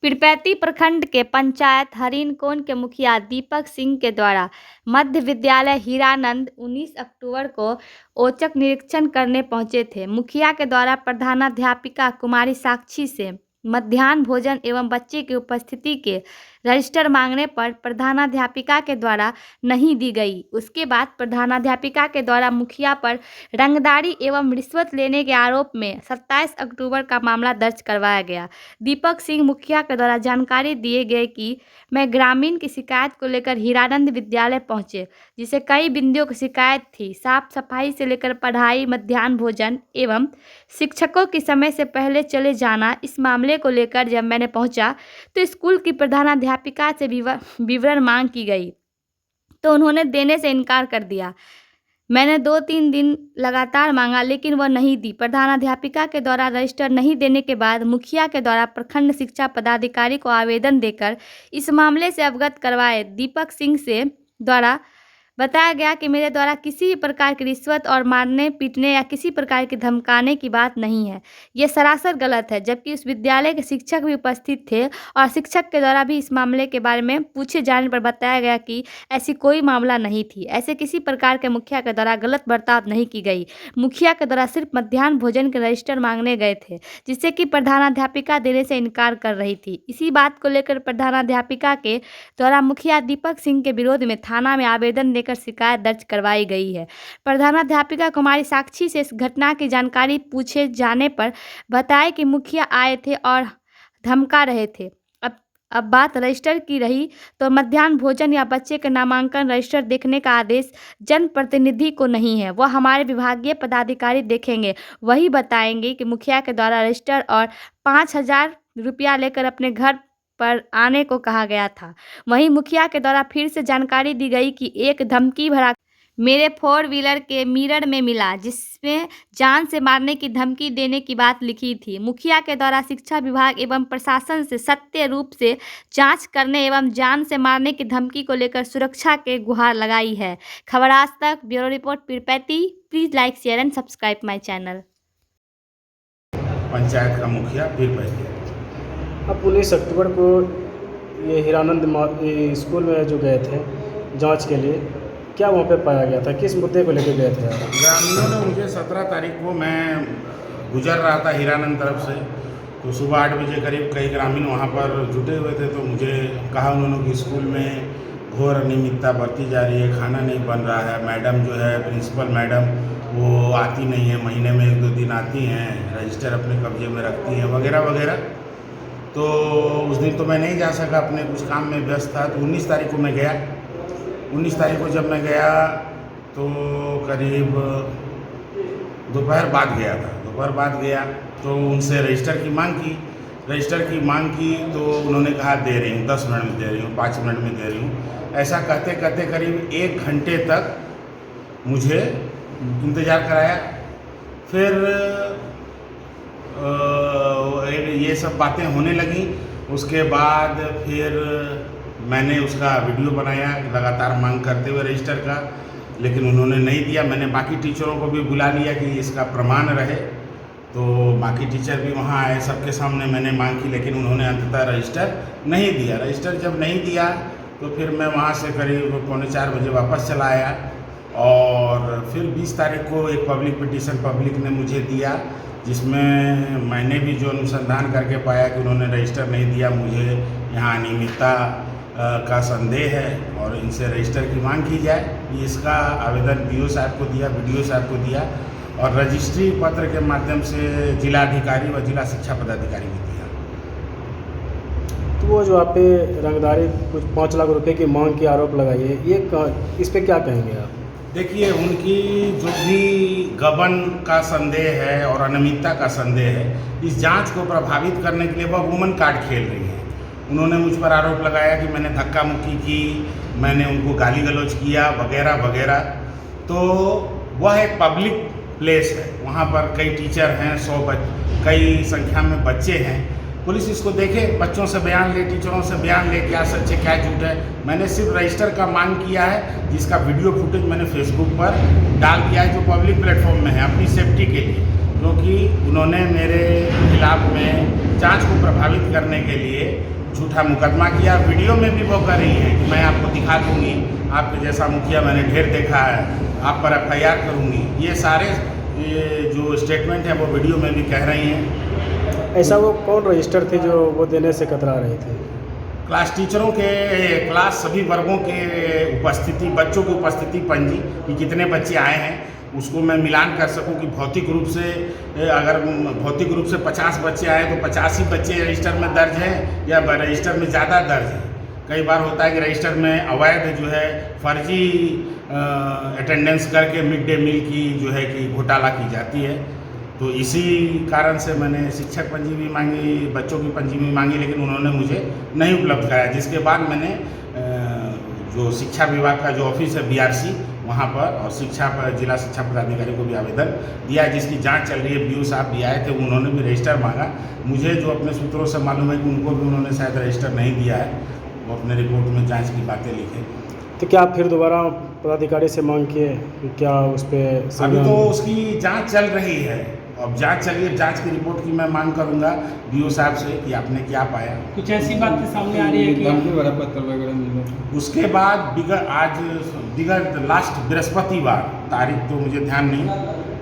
पीरपैंती प्रखंड के पंचायत हरिनकोन के मुखिया दीपक सिंह के द्वारा मध्य विद्यालय हीरानंद 19 अक्टूबर को औचक निरीक्षण करने पहुंचे थे। मुखिया के द्वारा प्रधानाध्यापिका कुमारी साक्षी से मध्याह्न भोजन एवं बच्चे की उपस्थिति के रजिस्टर मांगने पर प्रधानाध्यापिका के द्वारा नहीं दी गई। उसके बाद प्रधानाध्यापिका के द्वारा मुखिया पर रंगदारी एवं रिश्वत लेने के आरोप में 27 अक्टूबर का मामला दर्ज करवाया गया। दीपक सिंह मुखिया के द्वारा जानकारी दिए गए कि मैं ग्रामीण की शिकायत को लेकर हीरानंद विद्यालय पहुंचे, जिसे कई बिंदुओं की शिकायत थी। साफ सफाई से लेकर पढ़ाई, मध्याह्न भोजन एवं शिक्षकों की समय से पहले चले जाना। इस मामले को लेकर जब मैंने पहुंचा तो स्कूल की प्रधानाध्यापिका से विवरण मांग की गई तो उन्होंने देने से इनकार कर दिया। मैंने 2-3 दिन लगातार मांगा लेकिन वह नहीं दी। प्रधानाध्यापिका के द्वारा रजिस्टर नहीं देने के बाद मुखिया के द्वारा प्रखंड शिक्षा पदाधिकारी को आवेदन देकर इस मामले से अवगत करवाए। दीपक सिंह से द्वारा बताया गया कि मेरे द्वारा किसी भी प्रकार की रिश्वत और मारने पीटने या किसी प्रकार की धमकाने की बात नहीं है। ये सरासर गलत है, जबकि उस विद्यालय के शिक्षक भी उपस्थित थे और शिक्षक के द्वारा भी इस मामले के बारे में पूछे जाने पर बताया गया कि ऐसी कोई मामला नहीं थी। ऐसे किसी प्रकार के मुखिया के द्वारा गलत बर्ताव नहीं की गई। मुखिया के द्वारा सिर्फ मध्याह्न भोजन के रजिस्टर मांगने गए थे, जिससे कि प्रधानाध्यापिका देने से इनकार कर रही थी। इसी बात को लेकर प्रधानाध्यापिका के द्वारा मुखिया दीपक सिंह के विरोध में थाना में आवेदन देकर शिकायत दर्ज करवाई गई है। प्रधानाध्यापिका कुमारी साक्षी से इस घटना की जानकारी पूछे जाने पर बताया कि मुखिया आए थे और धमका रहे थे। अब बात रजिस्टर की रही तो मध्याह्न भोजन या बच्चे के नामांकन रजिस्टर देखने का आदेश जनप्रतिनिधि को नहीं है। वह हमारे विभागीय पदाधिकारी देखेंगे, वही बताएंगे कि मुखिया के द्वारा रजिस्टर और 5,000 रुपया लेकर अपने घर पर आने को कहा गया था। वहीं मुखिया के द्वारा फिर से जानकारी दी गई कि एक धमकी भरा मेरे 4 व्हीलर के मिरर में मिला, जिसमें जान से मारने की धमकी देने की बात लिखी थी। मुखिया के द्वारा शिक्षा विभाग एवं प्रशासन से सत्य रूप से जांच करने एवं जान से मारने की धमकी को लेकर सुरक्षा के गुहार लगाई है। खबर आज तक, bureau report Pirpainti. Please like, share and subscribe my channel. Panchayat का मुखिया पीरपैंती। अब 19 अक्टूबर को ये हीरानंद स्कूल में जो गए थे जांच के लिए, क्या वहाँ पे पाया गया था? किस मुद्दे को लेकर गए थे? ग्रामीणों ने मुझे 17 तारीख को, मैं गुजर रहा था हीरानंद तरफ से, तो सुबह 8 बजे करीब कई ग्रामीण वहाँ पर जुटे हुए थे। तो मुझे कहा उन्होंने कि स्कूल में घोर अनियमितता बरती जा रही है, खाना नहीं बन रहा है, मैडम जो है प्रिंसिपल मैडम वो आती नहीं है, महीने में 1-2 दिन आती हैं, रजिस्टर अपने कब्जे में रखती हैं वगैरह वगैरह। तो उस दिन तो मैं नहीं जा सका, अपने कुछ काम में व्यस्त था। तो 19 तारीख को मैं गया। 19 तारीख को जब मैं गया तो करीब दोपहर बाद गया था। दोपहर बाद गया तो उनसे रजिस्टर की मांग की तो उन्होंने कहा दे रही हूँ, 10 मिनट में दे रही हूँ, 5 मिनट में दे रही हूँ। ऐसा कहते कहते करीब 1 घंटे तक मुझे इंतज़ार कराया। फिर ये सब बातें होने लगी। उसके बाद फिर मैंने उसका वीडियो बनाया लगातार मांग करते हुए रजिस्टर का, लेकिन उन्होंने नहीं दिया। मैंने बाकी टीचरों को भी बुला लिया कि इसका प्रमाण रहे, तो बाकी टीचर भी वहाँ आए, सबके सामने मैंने मांग की, लेकिन उन्होंने अंततः रजिस्टर नहीं दिया। रजिस्टर जब नहीं दिया तो फिर मैं वहाँ से करीब 3:45 बजे वापस चला आया। और फिर 20 तारीख को एक पब्लिक पिटीशन पब्लिक ने मुझे दिया, जिसमें मैंने भी जो अनुसंधान करके पाया कि उन्होंने रजिस्टर नहीं दिया, मुझे यहाँ अनियमितता का संदेह है और इनसे रजिस्टर की मांग की जाए। इसका आवेदन DO साहब को दिया, BDO साहब को दिया और रजिस्ट्री पत्र के माध्यम से जिलाधिकारी व जिला शिक्षा पदाधिकारी को दिया। तो वो जो आप पे रंगदारी कुछ 5 लाख रुपए की मांग की आरोप लगाई है, ये इस पे क्या कहेंगे आप? देखिए, उनकी जो भी गबन का संदेह है और अनियमितता का संदेह है, इस जांच को प्रभावित करने के लिए वह वुमन कार्ड खेल रही हैं। उन्होंने मुझ पर आरोप लगाया कि मैंने धक्का मुक्की की, मैंने उनको गाली गलौज किया वगैरह वगैरह। तो वह एक पब्लिक प्लेस है, वहाँ पर कई टीचर हैं, कई संख्या में बच्चे हैं। पुलिस इसको देखे, बच्चों से बयान ले, टीचरों से बयान ले, क्या सच है क्या झूठ है। मैंने सिर्फ रजिस्टर का मांग किया है, जिसका वीडियो फुटेज मैंने फेसबुक पर डाल दिया है, जो पब्लिक प्लेटफॉर्म में है, अपनी सेफ्टी के लिए, क्योंकि उन्होंने मेरे खिलाफ में जांच को प्रभावित करने के लिए झूठा मुकदमा किया। वीडियो में भी वो कर रही है कि मैं आपको दिखा दूंगी, आपके जैसा मुखिया मैंने ढेर देखा है, आप पर FIR करूंगी। ये सारे जो स्टेटमेंट है वो वीडियो में भी कह रही हैं। ऐसा वो कौन रजिस्टर थे जो वो देने से कतरा रहे थे? क्लास टीचरों के क्लास सभी वर्गों के उपस्थिति, बच्चों की उपस्थिति पंजी कि कितने बच्चे आए हैं उसको मैं मिलान कर सकूं कि भौतिक रूप से अगर भौतिक रूप से 50 बच्चे आए तो 50 ही बच्चे रजिस्टर में दर्ज हैं या रजिस्टर में ज़्यादा दर्ज है। कई बार होता है कि रजिस्टर में अवैध जो है फर्जी अटेंडेंस करके मिड डे मील की जो है कि घोटाला की जाती है। तो इसी कारण से मैंने शिक्षक पंजीबी मांगी, बच्चों की पंजीबी मांगी, लेकिन उन्होंने मुझे नहीं उपलब्ध कराया। जिसके बाद मैंने जो शिक्षा विभाग का जो ऑफिस है BRC वहाँ पर और जिला शिक्षा पदाधिकारी को भी आवेदन दिया है, जिसकी जांच चल रही है। BO साहब भी आए थे, उन्होंने भी रजिस्टर मांगा। मुझे जो अपने सूत्रों से मालूम है कि उनको भी उन्होंने शायद रजिस्टर नहीं दिया है, वो अपने रिपोर्ट में जाँच की बातें लिखे। तो क्या आप फिर दोबारा पदाधिकारी से मांग किए कि क्या उस पर? अभी तो उसकी जांच चल रही है, अब जांच चल रही है, जांच की रिपोर्ट की मैं मांग करूंगा BO साहब से कि आपने क्या पाया। कुछ ऐसी बातें सामने आ रही है कि धमकी भरा पत्र वगैरह मिला। उसके बाद विगत लास्ट बृहस्पतिवार, तारीख तो मुझे ध्यान नहीं,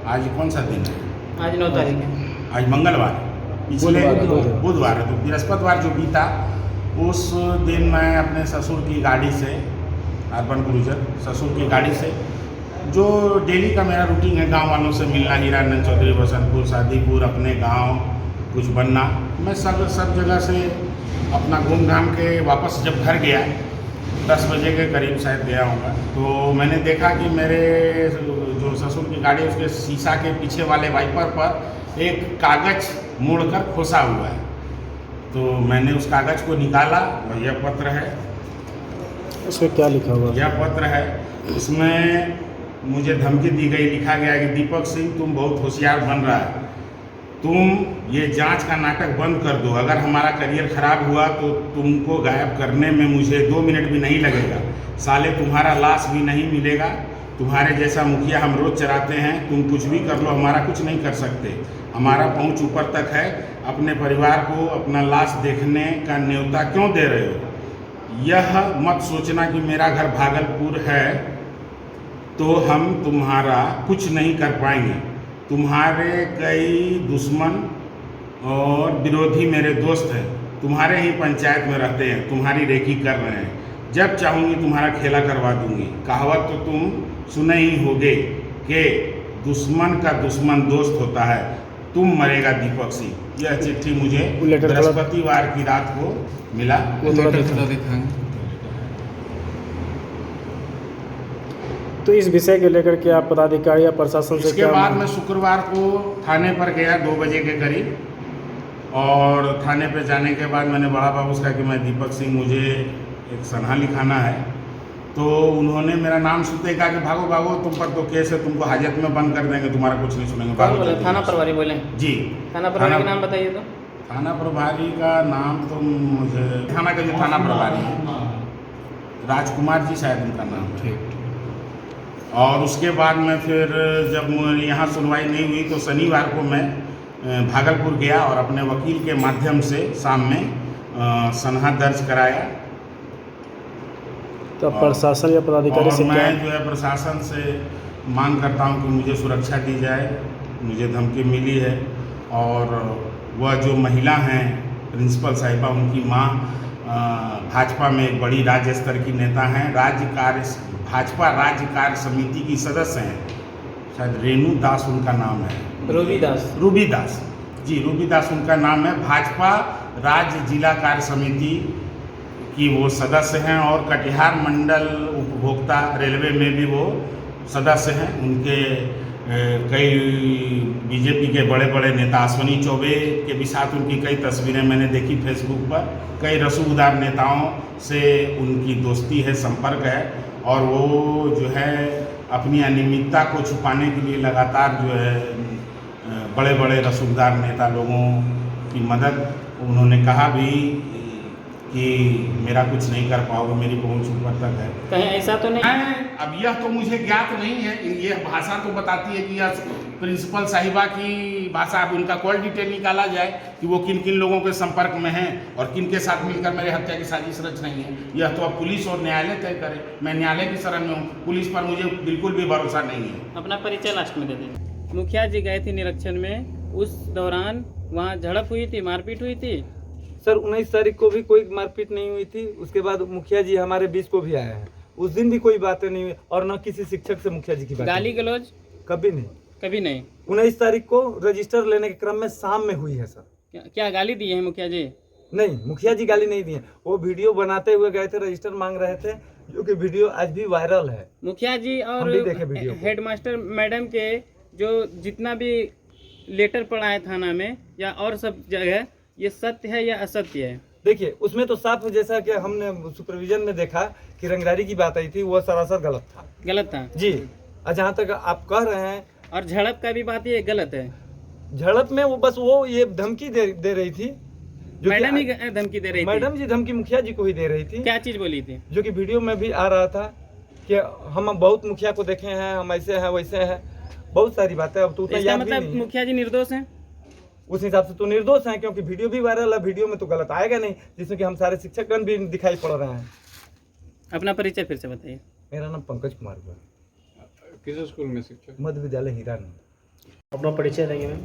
आज कौन सा दिन है? आज 9 तारीख है, आज मंगलवार, पिछले बुधवार है, तो बृहस्पतिवार जो बीता उस दिन मैं अपने ससुर की गाड़ी से, अर्बन क्रूजर ससुर की गाड़ी से, जो डेली का मेरा रूटीन है गांव वालों से मिलना, हीरानंद चौधरी, बसंतपुर, शादीपुर, अपने गांव कुछ बनना, मैं सब जगह से अपना घूम घाम के वापस जब घर गया 10 बजे के करीब शायद गया होगा, तो मैंने देखा कि मेरे जो ससुर की गाड़ी है उसके शीशा के पीछे वाले वाइपर पर एक कागज़ मोड़कर खोसा हुआ है। तो मैंने उस कागज़ को निकाला और यह पत्र है। उसमें क्या लिखा हुआ? यह पत्र है, उसमें मुझे धमकी दी गई, लिखा गया कि दीपक सिंह तुम बहुत होशियार बन रहा है, तुम ये जांच का नाटक बंद कर दो, अगर हमारा करियर खराब हुआ तो तुमको गायब करने में मुझे 2 मिनट भी नहीं लगेगा, साले तुम्हारा लाश भी नहीं मिलेगा, तुम्हारे जैसा मुखिया हम रोज चराते हैं, तुम कुछ भी कर लो हमारा कुछ नहीं कर सकते, हमारा पहुंच ऊपर तक है, अपने परिवार को अपना लाश देखने का न्योता क्यों दे रहे हो? यह मत सोचना कि मेरा घर भागलपुर है तो हम तुम्हारा कुछ नहीं कर पाएंगे, तुम्हारे कई दुश्मन और विरोधी मेरे दोस्त हैं, तुम्हारे ही पंचायत में रहते हैं, तुम्हारी रेकी कर रहे हैं, जब चाहूँगी तुम्हारा खेला करवा दूंगी। कहावत तो तुम सुने ही होगे कि दुश्मन का दुश्मन दोस्त होता है, तुम मरेगा दीपक सिंह। यह चिट्ठी मुझे बृहस्पतिवार की रात को मिला। तो इस विषय को लेकर के आप पदाधिकारी या प्रशासन से इसके बाद मैं शुक्रवार को थाने पर गया 2 बजे के करीब, और थाने पर जाने के बाद मैंने बड़ा बाबू से कहा कि मैं दीपक सिंह, मुझे एक सनहा लिखाना है। तो उन्होंने मेरा नाम सुनते कहा कि भागो भागो, तुम पर तो केस है, तुमको हाजत में बंद कर देंगे, तुम्हारा कुछ नहीं सुनेंगे। कौन बोले? थाना प्रभारी बोले? जी। थाना प्रभारी का नाम बताइए तो। थाना प्रभारी का नाम तो मुझे, थाना का जो थाना प्रभारी है राजकुमार जी शायद उनका नाम। ठीक। और उसके बाद में फिर जब यहाँ सुनवाई नहीं हुई तो शनिवार को मैं भागलपुर गया और अपने वकील के माध्यम से शाम में सनहा दर्ज कराया। तो प्रशासन या पदाधिकारी से मैं जो है प्रशासन से मांग करता हूँ कि मुझे सुरक्षा दी जाए, मुझे धमकी मिली है, और वह जो महिला हैं प्रिंसिपल साहिबा, उनकी माँ भाजपा में एक बड़ी राज्य स्तर की नेता हैं, भाजपा राज्य कार्य समिति की सदस्य हैं, शायद रेणु दास उनका नाम है, रूबी दास जी, रूबी दास उनका नाम है। भाजपा राज्य जिला कार्य समिति की वो सदस्य हैं, और कटिहार मंडल उपभोक्ता रेलवे में भी वो सदस्य हैं। उनके कई बीजेपी के बड़े बड़े नेता, अश्विनी चौबे के भी साथ उनकी कई तस्वीरें मैंने देखी फेसबुक पर। कई रसूखदार नेताओं से उनकी दोस्ती है, संपर्क है, और वो जो है अपनी अनियमितता को छुपाने के लिए लगातार जो है बड़े बड़े रसूखदार नेता लोगों की मदद, उन्होंने कहा भी कि मेरा कुछ नहीं कर पाओगे, मेरी पहुंच ऊपर तक है। कहीं ऐसा तो नहीं? अब यह तो मुझे ज्ञात नहीं है, यह भाषा तो बताती है कि यह प्रिंसिपल साहिबा की भाषा। अब उनका कॉल डिटेल निकाला जाए कि वो किन किन लोगों के संपर्क में हैं और किन के साथ मिलकर मेरे हत्या की साजिश रच रही है। यह तो अब पुलिस और न्यायालय तय करे। मैं न्यायालय की शरण में हूँ, पुलिस पर मुझे बिल्कुल भी भरोसा नहीं है। अपना परिचय लास्ट में दे दें। मुखिया जी गए थे निरीक्षण में, उस दौरान वहाँ झड़प हुई थी, मारपीट हुई थी? सर 19 तारीख को भी कोई मारपीट नहीं हुई थी। उसके बाद मुखिया जी हमारे बीच को भी आए हैं, उस दिन भी कोई बातें नहीं हुई और न किसी शिक्षक से मुखिया जी की बात। गाली गलौज कभी नहीं, कभी नहीं। 19 तारीख को रजिस्टर लेने के क्रम में शाम में हुई है सर। क्या गाली दी है मुखिया जी? नहीं, मुखिया जी गाली नहीं दिए। वो वीडियो बनाते हुए गए थे, रजिस्टर मांग रहे थे, जो कि वीडियो आज भी वायरल है। मुखिया जी और हम भी देखे वीडियो को। हेडमास्टर मैडम के जो जितना भी लेटर पड़ा है थाना में या और सब जगह, ये सत्य है या असत्य है? देखिए, उसमें तो साफ जैसा कि हमने सुपरविजन में देखा कि रंगदारी की बात आई थी, वो सरासर गलत था। गलत था जी। और जहाँ तक आप कह रहे हैं, और झड़प का भी बात ये गलत है। झड़प में वो बस वो ये धमकी दे रही थी, जो मैडम ही धमकी दे रही थी? मैडम जी धमकी मुखिया जी को ही दे रही थी। क्या चीज बोली थी? जो कि वीडियो में भी आ रहा था कि हम बहुत मुखिया को देखे हैं, हम ऐसे हैं वैसे हैं, बहुत सारी बातें। अब तो उतना इसका याद भी मतलब नहीं है। मुखिया जी निर्दोष हैं? उस हिसाब से तो निर्दोष हैं, क्योंकि वीडियो भी वायरल है, वीडियो में तो गलत आएगा नहीं, जिसमें कि हम सारे शिक्षकगण भी दिखाई पड़ रहे हैं। अपना परिचय फिर से बताइए। मेरा नाम पंकज कुमार हुआ। किस स्कूल में शिक्षक? मध्य विद्यालय हीरानंद। अपना परिचय देंगे मैम।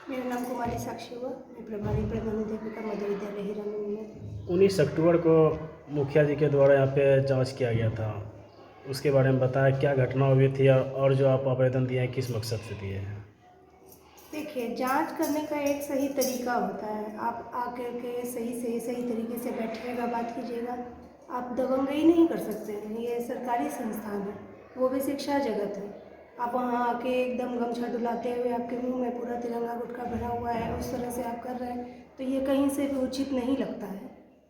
मेरा नाम कुमारी साक्षी हुआ, मैं प्रभारी प्रधानाध्यापिका मध्य विद्यालय हीरानंद में। 19 अक्टूबर को मुखिया जी के द्वारा यहाँ पे जांच किया गया था, उसके बारे में बताया क्या घटना हुई थी और जो आप आवेदन दिए हैं किस मकसद से दिए हैं? देखिए, जांच करने का एक सही तरीका होता है। आप आकर के सही तरीके से बैठिएगा, बात कीजिएगा। आप दबंगई नहीं कर सकते हैं, ये सरकारी संस्थान है, वो भी शिक्षा जगत है। आप वहाँ आके एकदम गमछा डुलाते हुए आपके मुंह में पूरा तिरंगा गुटखा भरा हुआ है, उस तरह से आप कर रहे हैं, तो ये कहीं से भी उचित नहीं लगता है।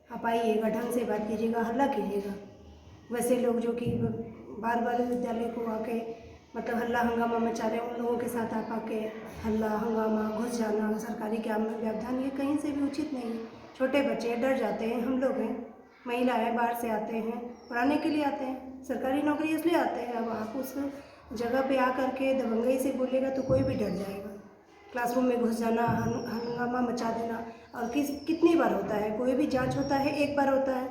आप आइएगा, ढंग से बात कीजिएगा, हल्ला कीजिएगा। वैसे लोग जो कि बार बार विद्यालय को आके मतलब हल्ला हंगामा मचा रहे हैं, उन लोगों के साथ आप आके हल्ला हंगामा, घुस जाना, सरकारी काम में व्यवधान, ये कहीं से भी उचित नहीं है। छोटे बच्चे डर जाते हैं, हम लोग हैं, महिला है, बाहर से आते हैं, पढ़ाने के लिए आते हैं, सरकारी नौकरी इसलिए आते हैं। अब आप उस जगह पे आकर के दबंगई से बोलेगा तो कोई भी डर जाएगा। क्लासरूम में घुस जाना, हंगामा मचा देना, और कितनी बार होता है? कोई भी जांच होता है एक बार होता है।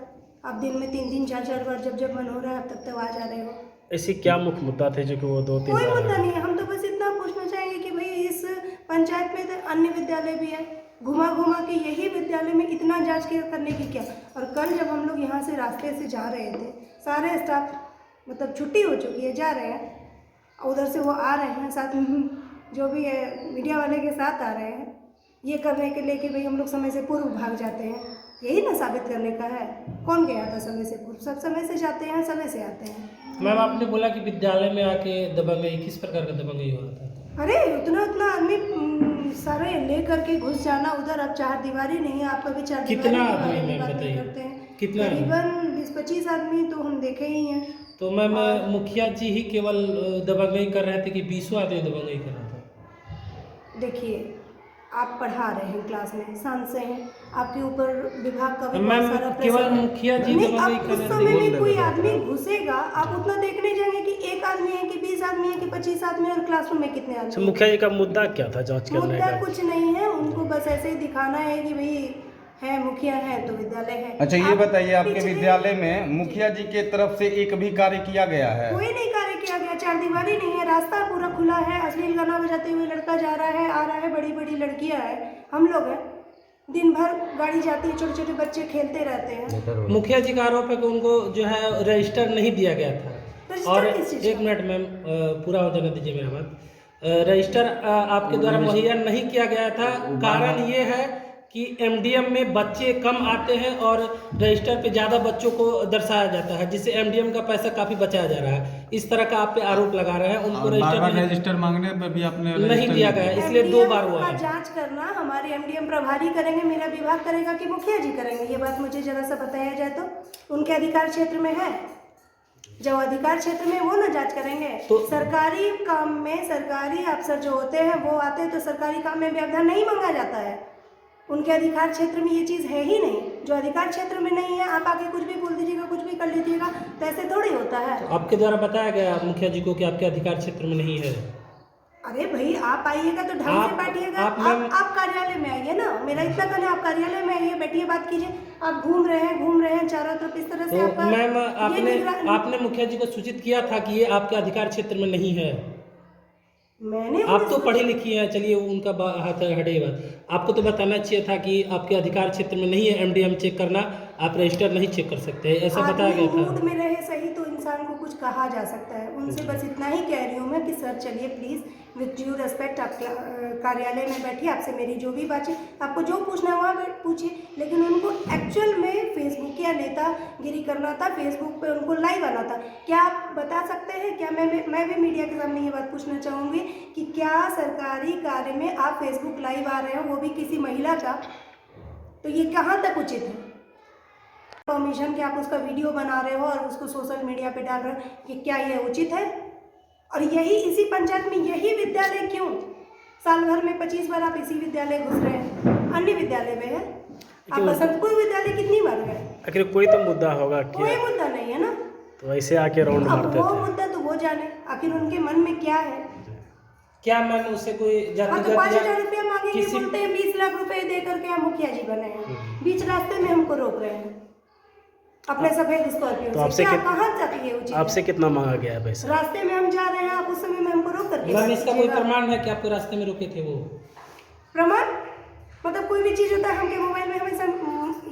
आप दिन में 3 4 बार जब मन हो रहा है आप तब आ जा रहे हो। ऐसी क्या मुख्य मुद्दा थे जो कि वो 2-3 कोई बार मुद्दा नहीं है। हम तो बस इतना पूछना चाहेंगे कि भाई इस पंचायत में तो अन्य विद्यालय भी है, घुमा घुमा के यही विद्यालय में इतना जांच करने की क्या? और कल जब हम लोग यहाँ से रास्ते से जा रहे थे, सारे स्टाफ मतलब छुट्टी हो चुकी है, जा रहे हैं, उधर से वो आ रहे हैं, साथ में जो भी है मीडिया वाले के साथ आ रहे हैं, ये करने के लिए कि भाई हम लोग समय से पूर्व भाग जाते हैं। यही ना साबित करने का है। कौन गया था समय से पूर्व? सब समय से जाते हैं, समय से आते हैं। मैम, आपने बोला कि विद्यालय में आके दबंगई, किस प्रकार का दबंगई हो रहा था? अरे उतना आदमी सारे ले करके घुस जाना उधर। अब 4 दीवारी नहीं है, आपका भी 4 कितना दीवारी आदमी की मैम बात नहीं बताइए? करते हैं। कितना आदमी? करीबन 20-25 आदमी तो हम देखे ही हैं। तो मैम, मुखिया जी ही केवल दबंगई कर रहे थे कि 20 आदमी दबंगई कर रहा था? देखिए, आप पढ़ा रहे हैं क्लास में, शांत से हैं, आपके ऊपर विभाग का भी मैम, बहुत सारा केवल प्रेशर है। मुखिया जी नहीं, दबंगई अब कर उस रहे समय थे। में कोई आदमी घुसेगा, आप उतना देखने जाएंगे कि 1 आदमी है कि 20 आदमी है कि 25 आदमी है, और क्लासरूम में कितने आदमी अच्छा, हैं। मुखिया जी का मुद्दा क्या था जांच करने मुद्दा का? कुछ नहीं है, उनको बस ऐसे ही दिखाना है कि भाई है मुखिया है तो विद्यालय है। अच्छा, ये आप बताइए, आपके पिछले- विद्यालय में मुखिया जी के तरफ से एक भी कार्य किया गया है? कोई नहीं कार्य किया गया। 4 दीवारी नहीं है, रास्ता पूरा खुला है, अश्लील गाना बजाते हुए लड़का जा रहा है, आ रहा है, बड़ी बड़ी लड़कियां हैं, हम लोग हैं, दिन भर गाड़ी जाती है, छोटे छोटे बच्चे खेलते रहते हैं। मुखिया जी का आरोप है कि उनको जो है रजिस्टर नहीं दिया गया था। रजिस्टर और किस चीज़ एक का? मिनट मैम, पूरा हो जाने दीजिए मेरा बात। रजिस्टर आपके द्वारा मुहैया नहीं किया गया था। कारण ये है कि एमडीएम में बच्चे कम आते हैं और रजिस्टर पे ज़्यादा बच्चों को दर्शाया जाता है, जिससे एमडीएम का पैसा काफ़ी बचाया जा रहा है। इस तरह का आप पे आरोप लगा रहे हैं। उनको रजिस्टर मांगने पे भी आपने नहीं दिया गया, इसलिए 2 बार हुआ का है। जांच करना हमारे एमडीएम प्रभारी करेंगे, मेरा विभाग करेगा कि मुखिया जी करेंगे? ये बात मुझे जरा सा बताया जाए तो। उनके अधिकार क्षेत्र में है, जो अधिकार क्षेत्र में वो ना जांच करेंगे। तो सरकारी काम में सरकारी अफसर जो होते हैं वो आते हैं तो सरकारी काम में व्यवधान नहीं मांगा जाता है। उनके अधिकार क्षेत्र में ये चीज़ है ही नहीं। जो अधिकार क्षेत्र में नहीं है, आप आके कुछ भी बोल दीजिएगा, कुछ भी कर लीजिएगा, तो ऐसे थोड़ी होता है। तो आपके द्वारा बताया गया मुखिया जी को कि आपके अधिकार क्षेत्र में नहीं है। अरे भाई, आप आइएगा तो ढंग से बैठिएगा। आप कार्यालय में आइए ना, मेरा इतना कहना है, आप कार्यालय में आइए, बैठिए, बात कीजिए। आप घूम रहे हैं चारों तरफ इस तरह से। तो आपका मैम, ये आपने मुखिया जी को सूचित किया था कि ये आपके अधिकार क्षेत्र में नहीं है। मैंने आप तो पढ़ी लिखी हैं, चलिए उनका हाथ हटे बात। आपको तो बताना चाहिए था कि आपके अधिकार क्षेत्र में नहीं है एमडीएम चेक करना, आप रजिस्टर नहीं चेक कर सकते, ऐसा बताया गया था। मूड में रहे सही तो इंसान को कुछ कहा जा सकता है। उनसे बस इतना ही कह रही हूँ मैं कि सर चलिए प्लीज़ विथ ड्यू रेस्पेक्ट, आप कार्यालय में बैठिए, आपसे मेरी जो भी बात है, आपको जो पूछना है वहाँ पूछिए। लेकिन उनको एक्चुअल में फेसबुक या नेतागिरी करना था, फेसबुक पे उनको लाइव आना था। क्या आप बता सकते हैं? क्या मैं भी मीडिया के सामने ये बात पूछना चाहूँगी कि क्या सरकारी कार्य में आप फेसबुक लाइव आ रहे हो, वो भी किसी महिला का, तो ये कहाँ तक उचित है? परमिशन के आप उसका वीडियो बना रहे हो और उसको सोशल मीडिया पे डाल रहे हो, कि क्या ये उचित है? और यही इसी पंचायत में यही विद्यालय क्यों साल भर में 25 बार आप इसी विद्यालय घुस रहे हैं? अन्य विद्यालय में है, आप बसंतपुर विद्यालय कितनी बार गए? आखिर कोई तो मुद्दा होगा, कोई मुद्दा नहीं है ना, तो ऐसे आके राउंड अब मारते वो थे। मुद्दा तो वो जाने आखिर उनके मन में क्या है। क्या मैम उससे कोई हाँ, तो 5,000 रुपया मांगेंगे, बोलते हैं 20 लाख रुपए दे करके हम मुखिया जी बने हैं, बीच रास्ते में हमको रोक रहे हैं अपने सफेद स्कॉर्पियो तो से। क्या कहाँ जाती है उचित? आपसे कितना मांगा गया है पैसा? रास्ते में हम जा रहे हैं, आप उस समय में हमको रोक करके। मैम इसका कोई प्रमाण है कि आपको रास्ते में रोके थे? वो प्रमाण मतलब कोई भी चीज़ होता है, हमके मोबाइल में हमेशा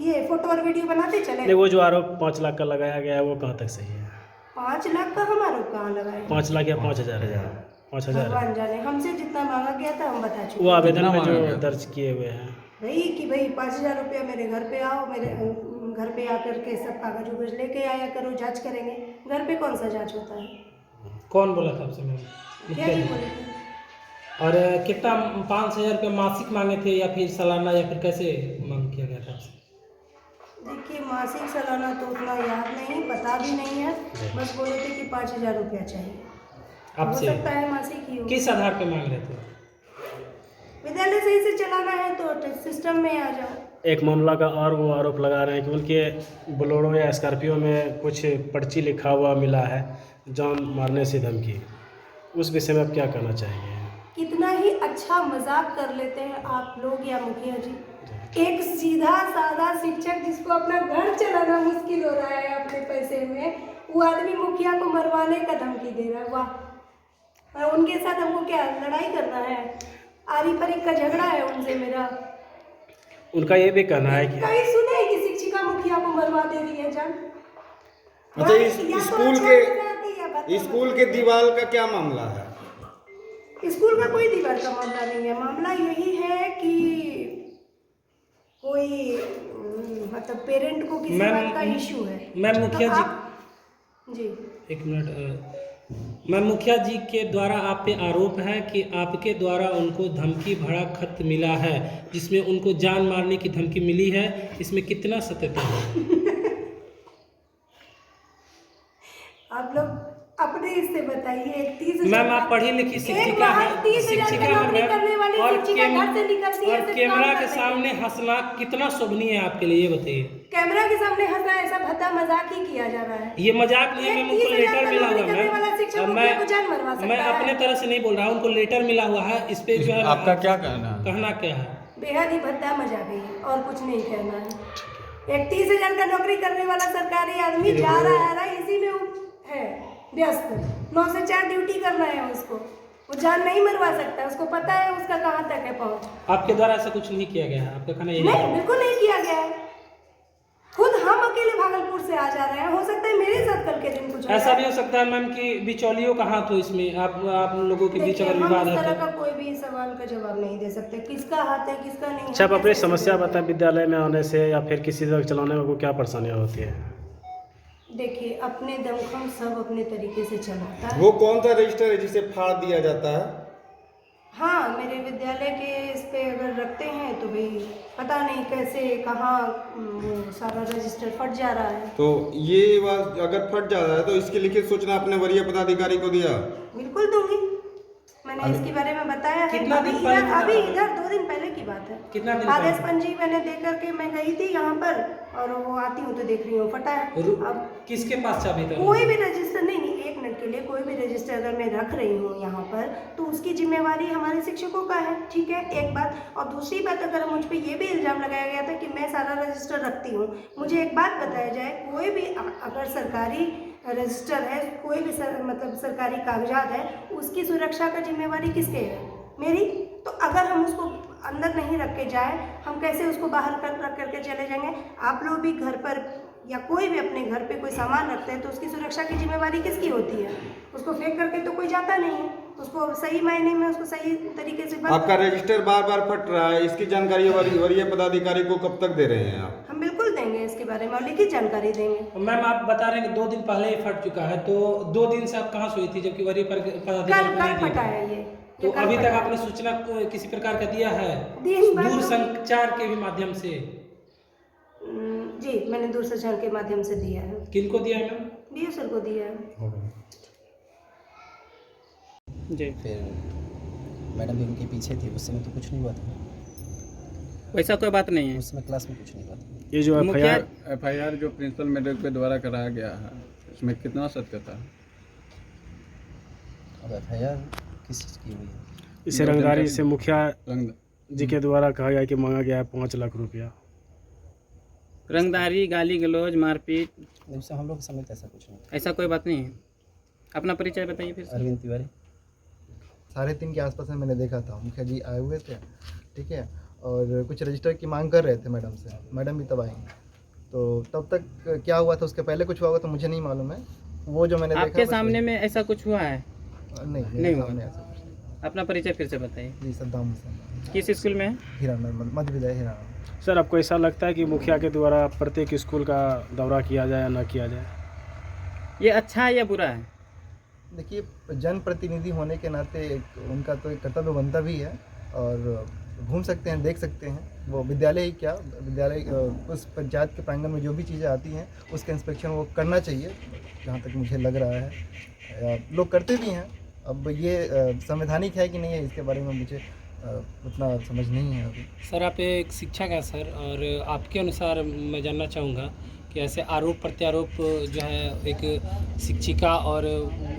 ये फोटो और वीडियो बनाते चले। नहीं, वो जो आरोप 5 लाख का लगाया गया है वो कहाँ तक सही है? 5 लाख का हम आरोप कहाँ लगाए? 5 लाख या 5,000? 5,000 भगवान जाने, हमसे जितना मांगा गया था हम बता चुके। वो आवेदन में जो दर्ज किए हुए हैं भाई 5,000 रुपया मेरे घर पे आओ, मेरे घर पे आकर के सब कागज उगज लेके आया करो, जांच करेंगे। घर पे कौन सा जांच होता है? कौन बोला था आपसे मैम? क्या ही बोले थे? और कितना 5,000 रुपये मासिक मांगे थे या फिर सालाना, या फिर कैसे मांग किया गया था आपसे? देखिए, मासिक सालाना तो उतना याद नहीं, पता भी नहीं है, बस बोले थे कि 5,000 रुपया चाहिए। हो आपसे सकता है मासिक ही हो। किस आधार पे मांग रहे थे? विद्यालय सही से चलाना है तो सिस्टम में आ जाओ। एक मामला का और वो आरोप लगा रहे हैं कि उनके बोलेरो या स्कॉर्पियो में कुछ पर्ची लिखा हुआ मिला है, जान मारने से धमकी। उस विषय में आप क्या कहना चाहेंगे? कितना ही अच्छा मजाक कर लेते हैं आप लोग या मुखिया जी। एक सीधा साधा शिक्षक जिसको अपना घर चलाना मुश्किल हो रहा है अपने पैसे में, वो आदमी मुखिया को मरवाने का धमकी दे रहा है। वाह! और उनके साथ हमको क्या लड़ाई करना है? आरी फरीक का झगड़ा है उनसे मेरा। उनका ये भी कहना है कि कहीं सुने कि शिक्षिका मुखिया को मरवा दे रही है जान? अच्छा, या तो स्कूल अच्छा के बताती है, बता स्कूल के दीवार का क्या मामला है? स्कूल का कोई दीवार का मामला नहीं है। मामला यही है कि कोई मतलब पेरेंट को किसी बात का इशू है। मैम मुखिया तो जी एक मिनट। मैम मुखिया जी के द्वारा आप पे आरोप है कि आपके द्वारा उनको धमकी भरा खत मिला है जिसमें उनको जान मारने की धमकी मिली है, इसमें कितना सत्यता है? आप लोग अपने इससे बताइए। 30,000 मैम आप पढ़ी लिखी शिक्षिका हैं, शिक्षिका हैं मैम, और कैमरा के सामने हंसना कितना शोभनीय है आपके लिए, ये बताइए। कैमरा के सामने हंसना ऐसा भद्दा मजाक ही किया जा रहा है। ये मजाक नहीं है मैम, उनको लेटर मिला हुआ है मैम। मैं अपने तरह से नहीं बोल रहा हूँ, उनको लेटर मिला हुआ है। इस पे जो है आपका क्या कहना है? कहना क्या है? बेहद ही भद्दा मजाक है और कुछ नहीं कहना है। एक 30,000 का नौकरी करने वाला सरकारी आदमी जा रहा है इसी में है व्यस्त। 9 से 4 ड्यूटी करना है उसको, वो जान नहीं मरवा सकता, उसको पता है उसका कहाँ तक है पहुँच। आपके द्वारा ऐसा कुछ नहीं किया गया है? आपका कहना यही है? नहीं, बिल्कुल नहीं किया गया है। खुद हम अकेले भागलपुर से आ जा रहे हैं। हो सकता है मेरे साथ कल के दिन कुछ ऐसा भी हो सकता है मैम कि बिचौलियों का हाथ हो इसमें, आप लोगों के बीच अगर विवाद इस है तरह तो। का कोई भी सवाल का जवाब नहीं दे सकते, किसका हाथ है किसका नहीं। अच्छा, आप अपनी समस्या बताएं। विद्यालय में आने से या फिर किसी तरह चलाने में क्या परेशानियाँ होती है? देखिए, अपने दमखम सब अपने तरीके से चलाता है। वो कौन सा रजिस्टर है जिसे फाड़ दिया जाता है? हाँ, मेरे विद्यालय के इस पे अगर रखते हैं तो भाई पता नहीं कैसे कहाँ वो सारा रजिस्टर फट जा रहा है। तो ये बात अगर फट जा रहा है तो इसकी लिखित सूचना अपने वरीय पदाधिकारी को दिया? बिल्कुल दूंगी, मैंने इसके बारे में बताया है। कितना दिन पहले अभी इधर 2 दिन पहले की बात बात है। कितना दिन कागज पहले? पंजी मैंने दे करके मैं गई थी यहाँ पर, और वो आती हूँ तो देख रही हूँ फटा है। अब किसके पास चाबी था? कोई भी रजिस्टर नहीं, एक मिनट के लिए कोई भी रजिस्टर अगर मैं रख रही हूँ यहाँ पर तो उसकी जिम्मेवारी हमारे शिक्षकों का है, ठीक है, एक बात। और दूसरी बात, अगर मुझ पे ये भी इल्ज़ाम लगाया गया था कि मैं सारा रजिस्टर रखती हूँ, मुझे एक बात बताया जाए, कोई भी अगर सरकारी रजिस्टर है, कोई भी मतलब सरकारी कागजात है, उसकी सुरक्षा का जिम्मेवारी किसके है? मेरी। तो अगर हम उसको अंदर नहीं रख के जाए, हम कैसे उसको बाहर रख करके चले जाएंगे? आप लोग भी घर पर या कोई भी अपने घर पे कोई सामान रखते हैं तो उसकी सुरक्षा की जिम्मेवारी किसकी होती है? उसको फेंक करके तो कोई जाता नहीं है, उसको सही मायने में उसको सही तरीके से आपका रजिस्टर बार बार फट रहा है, इसकी जानकारी वरीय पदाधिकारी को कब तक दे रहे हैं आप? हम बिल्कुल देंगे इसके बारे में और लिखित जानकारी देंगे। मैम आप बता रहे हैं कि 2 दिन पहले ही फट चुका है, तो 2 दिन से आप कहाँ सोई थी जबकि वरीय पदाधिकारी कल फटा है ये। तो अभी तक आपने सूचना किसी प्रकार का दिया है? दूर संचार के भी माध्यम से? जी, मैंने दूरसंचार के माध्यम से दिया है। किनको दिया है मैम? डीओ सर को दिया है। जी, फिर मैडम भी उनके पीछे थी, उस समय तो कुछ नहीं हुआ था, वैसा कोई बात नहीं है। उस समय क्लास में कुछ नहीं हुआ था। ये जो एफआईआर जो प्रिंसिपल मैडम के द्वारा कराया गया है, इसमें कितना सत्यता है? अब एफआईआर किस चीज़ की हुई है? इसे रंगदारी से मुखिया रंग जी के द्वारा कहा गया कि मांगा गया है 5 लाख रुपया। रंगदारी, गाली गलौज, मारपीट, उससे हम लोग के समय ऐसा कुछ नहीं। ऐसा कोई बात नहीं है। अपना परिचय बताइए फिर से। अरविंद तिवारी। 3:30 के आसपास में मैंने देखा था, मुखिया जी आए हुए थे, ठीक है, और कुछ रजिस्टर की मांग कर रहे थे मैडम से। मैडम भी तब आई, तो तब तक क्या हुआ था, उसके पहले कुछ हुआ होगा तो मुझे नहीं मालूम है। वो जो मैंने आपके सामने में ऐसा कुछ हुआ है? नहीं हुआ ऐसा कुछ। अपना परिचय फिर से बताइए। जी, सद्दाम हुसैन। किस स्कूल में है? हीरानंद मध्य विद्यालय हीरानंद। सर आपको ऐसा लगता है कि मुखिया के द्वारा प्रत्येक स्कूल का दौरा किया जाए या ना किया जाए? ये अच्छा है या बुरा है? देखिए, जनप्रतिनिधि होने के नाते उनका तो एक कर्तव्य बनता भी है, और घूम सकते हैं, देख सकते हैं। वो विद्यालय ही क्या, विद्यालय उस पंचायत के प्रांगण में जो भी चीज़ें आती हैं उसका इंस्पेक्शन वो करना चाहिए, जहाँ तक मुझे लग रहा है। लोग करते भी हैं। अब ये संवैधानिक है कि नहीं है, इसके बारे में मुझे उतना समझ नहीं है अभी। सर आप एक शिक्षक हैं सर, और आपके अनुसार मैं जानना चाहूँगा कि ऐसे आरोप प्रत्यारोप जो है एक शिक्षिका और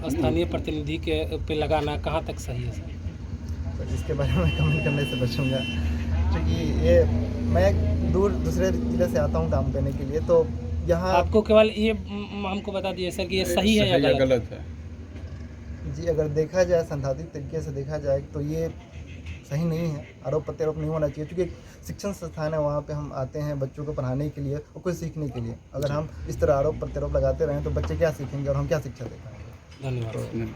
स्थानीय प्रतिनिधि के पे लगाना कहाँ तक सही है सर? तो इसके बारे में कमेंट करने से बचूंगा, क्योंकि ये मैं दूसरे जिले से आता हूँ काम करने के लिए, तो यहाँ आपको केवल ये हमको बता दीजिए सर कि ये सही है या गलत है? जी, अगर देखा जाए संसाधित तरीके से देखा जाए तो ये सही नहीं है। आरोप प्रत्यारोप नहीं होना चाहिए, क्योंकि एक शिक्षण संस्थान है, वहाँ पे हम आते हैं बच्चों को पढ़ाने के लिए और कुछ सीखने के लिए। अगर हम इस तरह आरोप प्रत्यारोप लगाते रहें तो बच्चे क्या सीखेंगे और हम क्या शिक्षा दे पाएंगे? धन्यवाद।